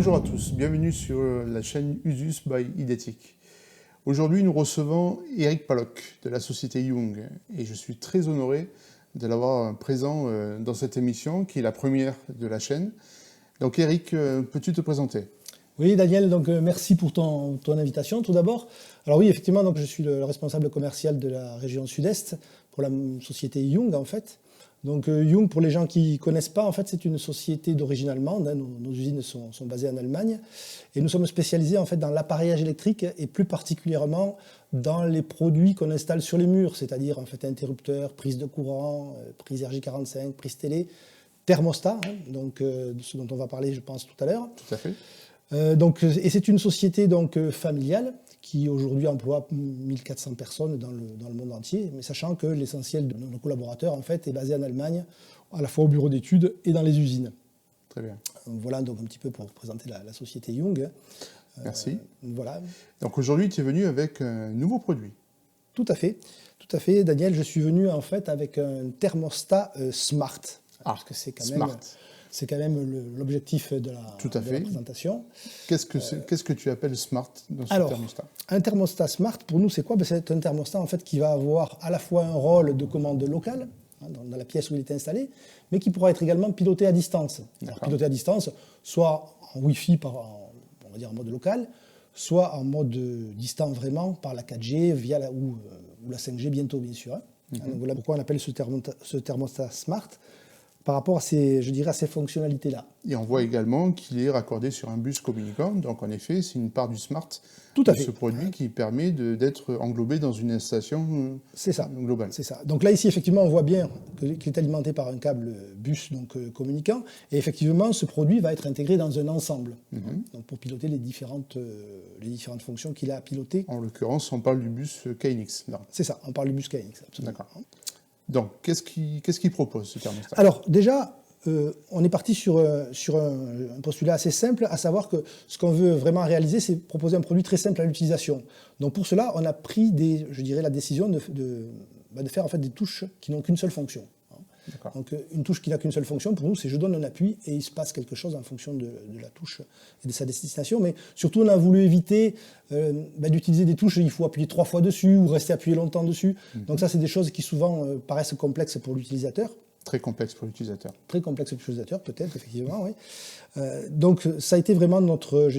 Bonjour à tous, bienvenue sur la chaîne Usus by Idetic. Aujourd'hui, nous recevons Eric Pallock de la société Young et je suis très honoré de l'avoir présent dans cette émission qui est la première de la chaîne. Donc Eric, peux-tu te présenter? Oui, Daniel, donc merci pour ton invitation tout d'abord. Alors oui, effectivement, donc, je suis le responsable commercial de la région sud-est pour la société Young en fait. Donc Young, pour les gens qui ne connaissent pas, en fait, c'est une société d'origine allemande. Hein, nos usines sont basées en Allemagne. Et nous sommes spécialisés en fait, dans l'appareillage électrique et plus particulièrement dans les produits qu'on installe sur les murs, c'est-à-dire en fait, interrupteurs, prises de courant, prises RJ45, prises télé, thermostat, hein, donc, de ce dont on va parler, je pense, tout à l'heure. Tout à fait. Et c'est une société donc, familiale qui aujourd'hui emploie 1400 personnes dans le monde entier, mais sachant que l'essentiel de nos collaborateurs en fait, est basé en Allemagne, à la fois au bureau d'études et dans les usines. Très bien. Voilà donc un petit peu pour présenter la société Young. Merci. Voilà. Donc aujourd'hui, tu es venu avec un nouveau produit. Tout à fait, Daniel. Je suis venu en fait avec un thermostat Smart. Parce que c'est quand Smart. Même, c'est quand même l'objectif de la présentation. Qu'est-ce que tu appelles Smart dans ce thermostat? Un thermostat Smart, pour nous, c'est quoi? C'est un thermostat en fait, qui va avoir à la fois un rôle de commande locale, hein, dans la pièce où il est installé, mais qui pourra être également piloté à distance. Alors, piloté à distance, soit en Wi-Fi, on va dire en mode local, soit en mode distant vraiment par la 4G via ou la 5G bientôt, bien sûr. Hein. Donc voilà pourquoi on appelle ce thermostat Smart, par rapport à ces fonctionnalités-là. Et on voit également qu'il est raccordé sur un bus communicant, donc en effet, c'est une part du Smart ce produit qui permet d'être englobé dans une installation globale. C'est ça. Donc là, ici, effectivement, on voit bien qu'il est alimenté par un câble bus donc, communicant, et effectivement, ce produit va être intégré dans un ensemble, donc pour piloter les différentes fonctions qu'il a à piloter. En l'occurrence, on parle du bus KNX. C'est ça, on parle du bus KNX, absolument. D'accord. Donc, qu'est-ce qu'il propose, ce thermostat? Alors, déjà, on est parti sur un postulat assez simple, à savoir que ce qu'on veut vraiment réaliser, c'est proposer un produit très simple à l'utilisation. Donc, pour cela, on a pris, la décision de faire en fait, des touches qui n'ont qu'une seule fonction. Donc, une touche qui n'a qu'une seule fonction, pour nous, c'est je donne un appui et il se passe quelque chose en fonction de la touche et de sa destination. Mais surtout, on a voulu éviter d'utiliser des touches, il faut appuyer 3 fois dessus ou rester appuyé longtemps dessus. Donc ça, c'est des choses qui souvent paraissent complexes pour l'utilisateur. Très complexe pour l'utilisateur. Très complexe pour l'utilisateur, peut-être, effectivement, oui. Donc ça a été vraiment notre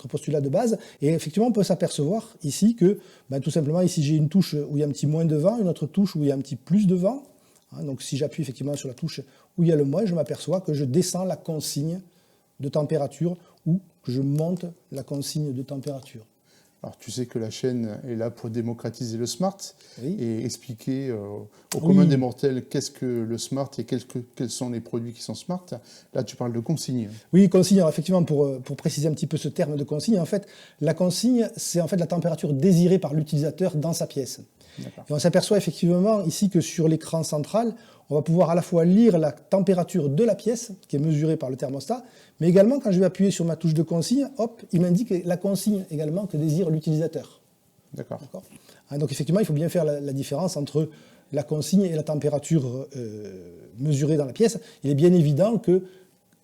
postulat de base. Et effectivement, on peut s'apercevoir ici que, tout simplement, ici j'ai une touche où il y a un petit moins de vent, une autre touche où il y a un petit plus de vent. Donc si j'appuie effectivement sur la touche où il y a le moins, je m'aperçois que je descends la consigne de température ou que je monte la consigne de température. Alors, tu sais que la chaîne est là pour démocratiser le Smart et expliquer au commun des mortels qu'est-ce que le Smart et quels sont les produits qui sont Smart. Là, tu parles de consigne. Oui, consigne. Alors, effectivement, pour préciser un petit peu ce terme de consigne, en fait, la consigne, c'est en fait la température désirée par l'utilisateur dans sa pièce. Et on s'aperçoit effectivement ici que sur l'écran central, on va pouvoir à la fois lire la température de la pièce, qui est mesurée par le thermostat, mais également quand je vais appuyer sur ma touche de consigne, hop, il m'indique la consigne également que désire l'utilisateur. D'accord. Donc effectivement, il faut bien faire la différence entre la consigne et la température mesurée dans la pièce. Il est bien évident que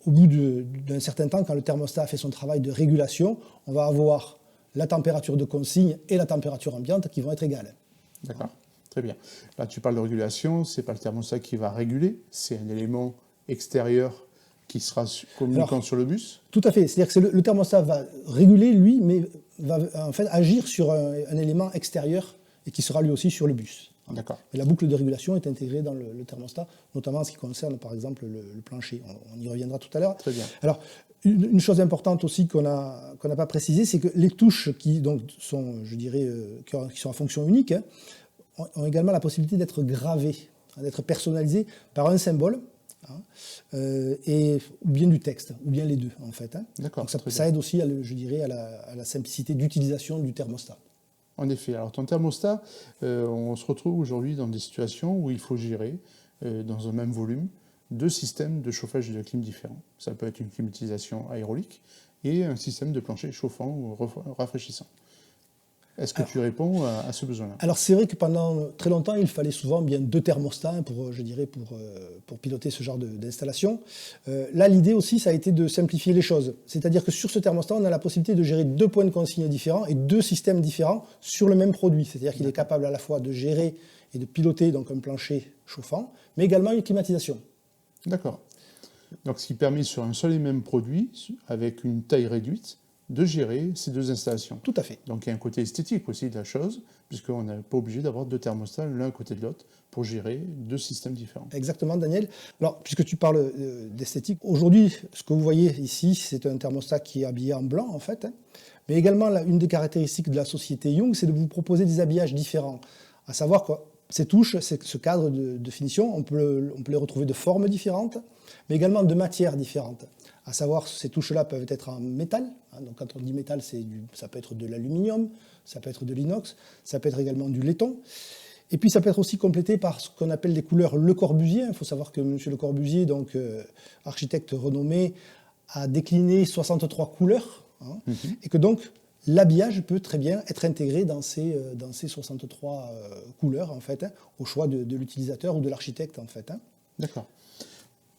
au bout d'un certain temps, quand le thermostat a fait son travail de régulation, on va avoir la température de consigne et la température ambiante qui vont être égales. D'accord, très bien. Là, tu parles de régulation, ce n'est pas le thermostat qui va réguler, c'est un élément extérieur qui sera communiquant sur le bus? Tout à fait, c'est-à-dire que le thermostat va réguler, lui, mais va en fait agir sur un élément extérieur et qui sera lui aussi sur le bus. D'accord. Et la boucle de régulation est intégrée dans le thermostat, notamment en ce qui concerne, par exemple, le plancher. On y reviendra tout à l'heure. Très bien. Alors, une chose importante aussi qu'on n'a pas précisé, c'est que les touches qui donc, sont, qui sont en fonction unique, ont également la possibilité d'être gravées, d'être personnalisées par un symbole, ou bien du texte, ou bien les deux, en fait. D'accord. Donc ça aide aussi, à la simplicité d'utilisation du thermostat. En effet. Alors, ton thermostat, on se retrouve aujourd'hui dans des situations où il faut gérer, dans un même volume, 2 systèmes de chauffage et de clim différents. Ça peut être une climatisation aérolique et un système de plancher chauffant ou rafraîchissant. Est-ce que tu réponds à ce besoin-là? Alors c'est vrai que pendant très longtemps, il fallait souvent bien 2 thermostats pour, je dirais, pour piloter ce genre d'installation. Là, l'idée aussi, ça a été de simplifier les choses. C'est-à-dire que sur ce thermostat, on a la possibilité de gérer 2 points de consigne différents et 2 systèmes différents sur le même produit. C'est-à-dire qu'il est capable à la fois de gérer et de piloter donc un plancher chauffant, mais également une climatisation. D'accord. Donc ce qui permet sur un seul et même produit, avec une taille réduite, de gérer ces 2 installations. Tout à fait. Donc il y a un côté esthétique aussi de la chose, puisqu'on n'est pas obligé d'avoir 2 thermostats l'un à côté de l'autre pour gérer 2 systèmes différents. Exactement, Daniel. Alors, puisque tu parles d'esthétique, aujourd'hui, ce que vous voyez ici, c'est un thermostat qui est habillé en blanc, en fait. Mais également, une des caractéristiques de la société Young, c'est de vous proposer des habillages différents. À savoir que ces touches, ce cadre de finition, on peut les retrouver de formes différentes, mais également de matières différentes. À savoir, ces touches-là peuvent être en métal. Donc quand on dit métal, ça peut être de l'aluminium, ça peut être de l'inox, ça peut être également du laiton. Et puis ça peut être aussi complété par ce qu'on appelle les couleurs Le Corbusier. Il faut savoir que M. Le Corbusier, donc architecte renommé, a décliné 63 couleurs. Et que donc l'habillage peut très bien être intégré dans ces 63 couleurs, en fait, au choix de l'utilisateur ou de l'architecte, en fait. D'accord.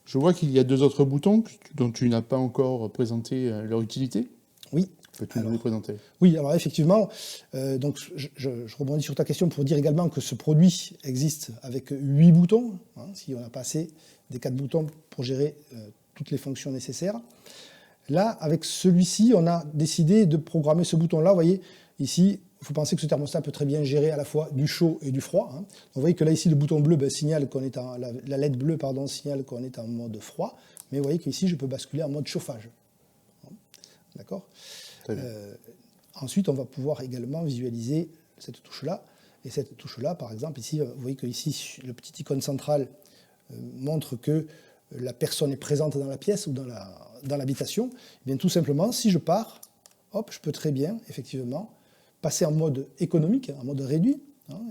Je vois qu'il y a 2 autres boutons dont tu n'as pas encore présenté leur utilité. Oui. Peux-tu nous les présenter? Oui, alors effectivement, donc je rebondis sur ta question pour dire également que ce produit existe avec 8 boutons, si on a passé des 4 boutons pour gérer toutes les fonctions nécessaires. Là, avec celui-ci, on a décidé de programmer ce bouton-là. Vous voyez, ici, il faut penser que ce thermostat peut très bien gérer à la fois du chaud et du froid. Donc vous voyez que là, ici, le bouton bleu signale qu'on est la LED bleue, signale qu'on est en mode froid. Mais vous voyez qu'ici, je peux basculer en mode chauffage. D'accord ? Ensuite, on va pouvoir également visualiser cette touche-là. Et cette touche-là, par exemple, ici, vous voyez que ici, le petit icône central montre que la personne est présente dans la pièce ou dans l'habitation. Eh bien, tout simplement, si je pars, hop, je peux très bien, effectivement, passer en mode économique, en mode réduit.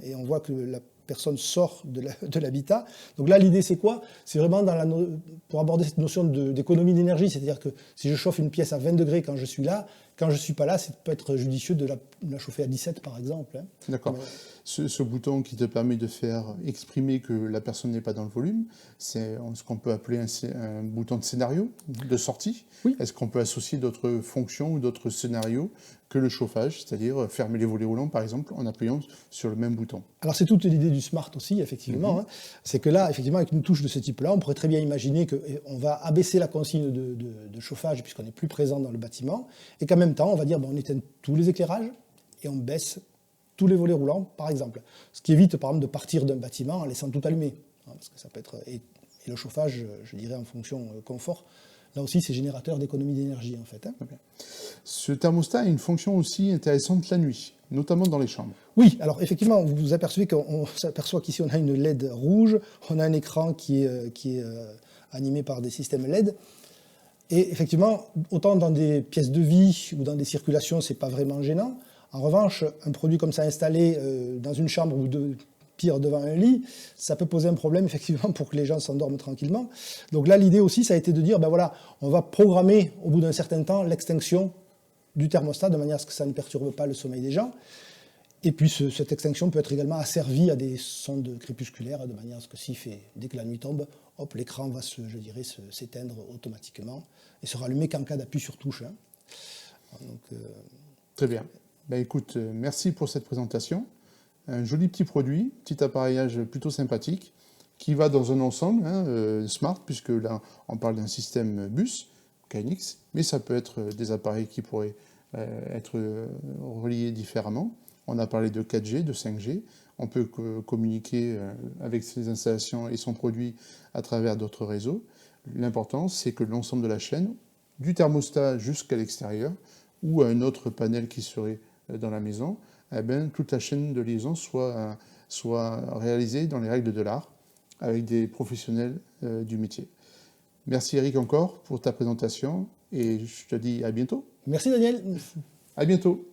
Et on voit que la personne sort de l'habitat. Donc là, l'idée, c'est quoi? C'est vraiment pour aborder cette notion d'économie d'énergie. C'est-à-dire que si je chauffe une pièce à 20 degrés quand je suis là, quand je ne suis pas là, ça peut être judicieux de la chauffer à 17, par exemple. D'accord. Ce bouton qui te permet de faire exprimer que la personne n'est pas dans le volume, c'est ce qu'on peut appeler un bouton de scénario, de sortie. Oui. Est-ce qu'on peut associer d'autres fonctions ou d'autres scénarios que le chauffage, c'est-à-dire fermer les volets roulants, par exemple, en appuyant sur le même bouton? Alors c'est toute l'idée du smart aussi, effectivement. C'est que là, effectivement, avec une touche de ce type-là, on pourrait très bien imaginer qu'on va abaisser la consigne de chauffage puisqu'on n'est plus présent dans le bâtiment, et qu'en même temps, on va dire on éteint tous les éclairages et on baisse tous les volets roulants, par exemple. Ce qui évite, par exemple, de partir d'un bâtiment en laissant tout allumé. Parce que ça peut être, et le chauffage, je dirais, en fonction confort, là aussi, c'est générateur d'économie d'énergie, en fait. Ce thermostat a une fonction aussi intéressante la nuit, notamment dans les chambres. Oui, alors effectivement, vous vous apercevez qu'on s'aperçoit qu'ici, on a une LED rouge, on a un écran qui est animé par des systèmes LED. Et effectivement, autant dans des pièces de vie ou dans des circulations, c'est pas vraiment gênant. En revanche, un produit comme ça installé dans une chambre ou pire devant un lit, ça peut poser un problème effectivement pour que les gens s'endorment tranquillement. Donc là, l'idée aussi, ça a été de dire, ben voilà, on va programmer au bout d'un certain temps l'extinction du thermostat de manière à ce que ça ne perturbe pas le sommeil des gens. Et puis cette extinction peut être également asservie à des sondes crépusculaires de manière à ce que dès que la nuit tombe, hop, l'écran va s'éteindre automatiquement et sera allumé qu'en cas d'appui sur touche. Donc, très bien. Ben écoute, merci pour cette présentation. Un joli petit produit, petit appareillage plutôt sympathique, qui va dans un ensemble smart, puisque là, on parle d'un système bus, KNX, mais ça peut être des appareils qui pourraient être reliés différemment. On a parlé de 4G, de 5G. On peut communiquer avec ses installations et son produit à travers d'autres réseaux. L'important, c'est que l'ensemble de la chaîne, du thermostat jusqu'à l'extérieur, ou à un autre panel qui serait dans la maison, eh bien, toute la chaîne de liaison soit réalisée dans les règles de l'art, avec des professionnels du métier. Merci Eric encore pour ta présentation, et je te dis à bientôt. Merci Daniel. À bientôt.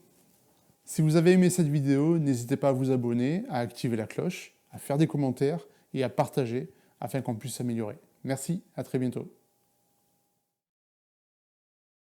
Si vous avez aimé cette vidéo, n'hésitez pas à vous abonner, à activer la cloche, à faire des commentaires et à partager afin qu'on puisse s'améliorer. Merci, à très bientôt.